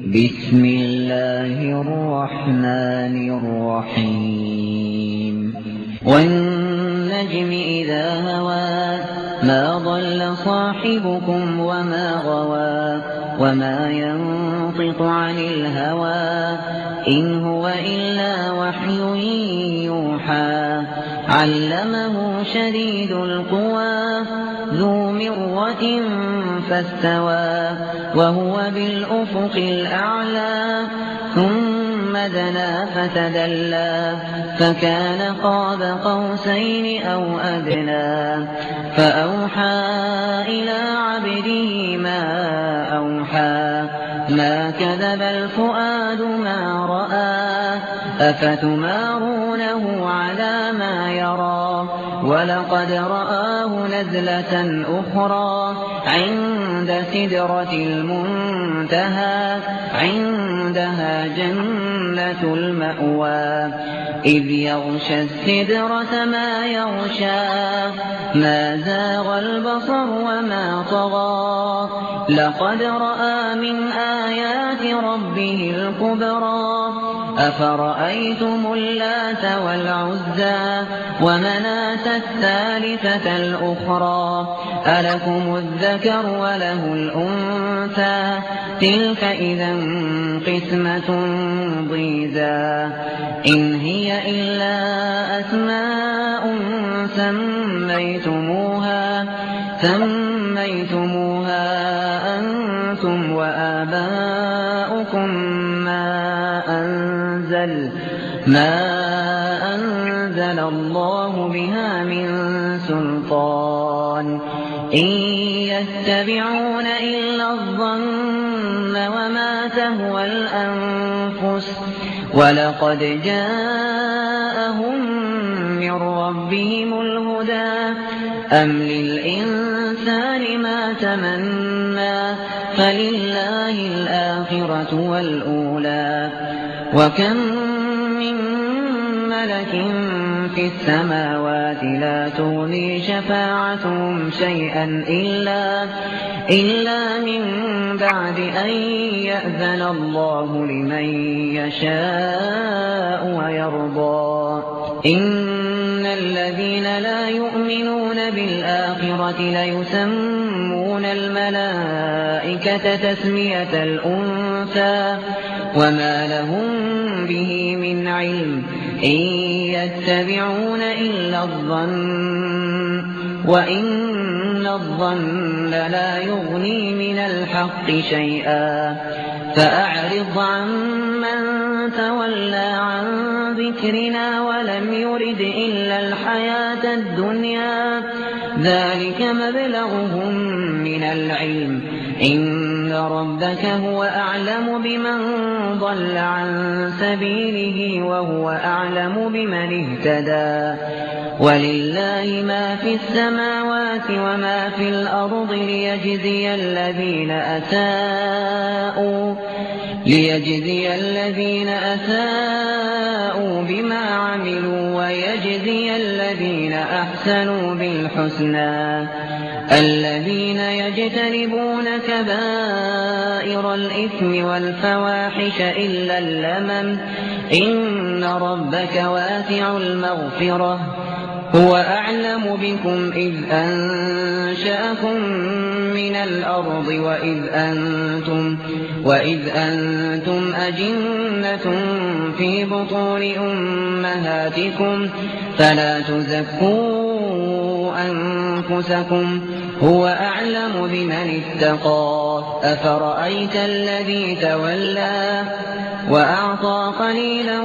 بسم الله الرحمن الرحيم والنجم إذا هوى ما ضل صاحبكم وما غوى وما ينطق عن الهوى إن هو إلا وحي يوحى علمه شديد القوى ذو مرة فاستوى وهو بالأفق الأعلى ثم دنا فتدلى فكان قاب قوسين أو أدنى فأوحى إلى عبده ما أوحى ما كذب الفؤاد ما رأى أفتمارونه على ما يرى ولقد رآه نزلة أخرى عند سدرة المنتهى عندها جنة المأوى إذ يغشى السدرة ما يغشى ما زاغ البصر وما طغى لقد رأى من آيات ربه الكبرى أفرأيتم اللات والعزى ومناة الثالثة الأخرى ألكم الذكر وله الأنثى تلك إذا قسمة ضيزى إن هي إلا أسماء سميتموها أنتم وآباؤكم ما أنزل الله بها من سلطان إن يتبعون إلا الظن وما تهوى الأنفس ولقد جاءهم من ربهم الهدى أم للإنسان ما تمنى فلله الآخرة والأولى وكم من ملك في السماوات لا تغني شفاعتهم شيئا إلا من بعد أن يأذن الله لمن يشاء ويرضى إن الذين لا يؤمنون بالآخرة ليسمون الملائكة تسمية الأنثى وما لهم به من علم إن يتبعون إلا الظن وإن الظن لا يغني من الحق شيئا فأعرض عمن تولى عن ذكرنا ولم يرد إلا الحياة الدنيا ذلك مبلغهم من العلم إن ربك هو أعلم بمن ضل عن سبيله وهو أعلم بمن اهتدى ولله ما في السماوات وما في الأرض ليجزي الذين أساءوا بما عملوا ويجزي الذين أحسنوا بالحسنى الذين يجتنبون كبائر الإثم والفواحش إلا اللمم إن ربك واسع المغفرة هو أعلم بكم إذ أنشأكم من الأرض وإذ أنتم أجنة في بطون أمهاتكم فلا تزكوا أنفسكم هو أعلم بمن اتقى أفرأيت الذي تولى وأعطى قليلا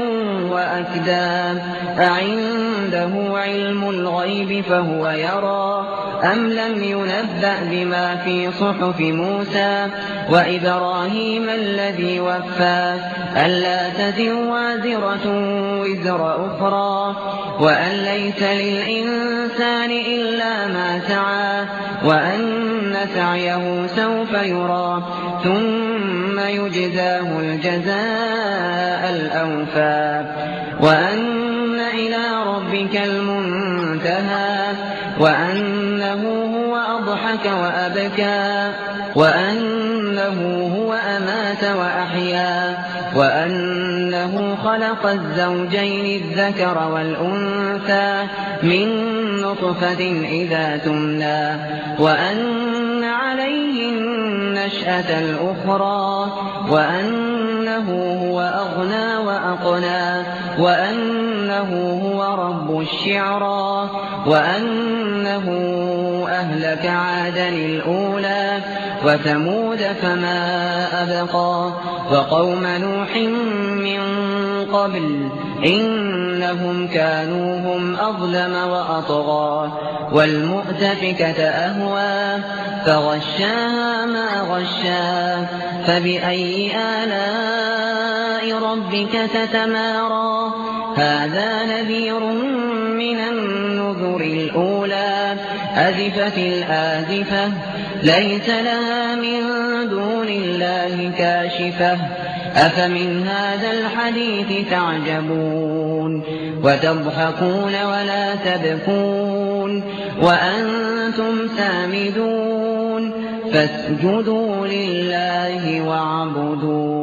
وأكدى أعنده علم الغيب فهو يرى أم لم ينبأ بما في صحف موسى وإبراهيم الذي وفى ألا تزر وازرة وزر أخرى وأن ليس للإنسان إلا ما سعى وأن سعيه سوف يرى ثم يجزاه الجزاء الأوفى وأن إلى ربك المنتهى وأنه هو أضحك وأبكى وأنه هو أمات وأحيا وأنه خلق الزوجين الذكر والأنثى من نطفة إذا تمنى وأن عليه النشأة الأخرى وأنه هو أغنى وأقنى وأنه هو رب الشعرى وأنه أهلك عادا الأولى وثمود فما أبقى وقوم نوح من قبل إنهم كانوا هم أظلم وأطغى والمؤتفكة أهوى فغشاها ما غشا فبأي آلاء ربك تتمارى هذا نذير من النذر الأولى أزفت الآزفة ليس لها من دون الله كاشفة أفمن هذا الحديث تعجبون وتضحكون ولا تبكون وأنتم سامدون فاسجدوا لله واعبدوا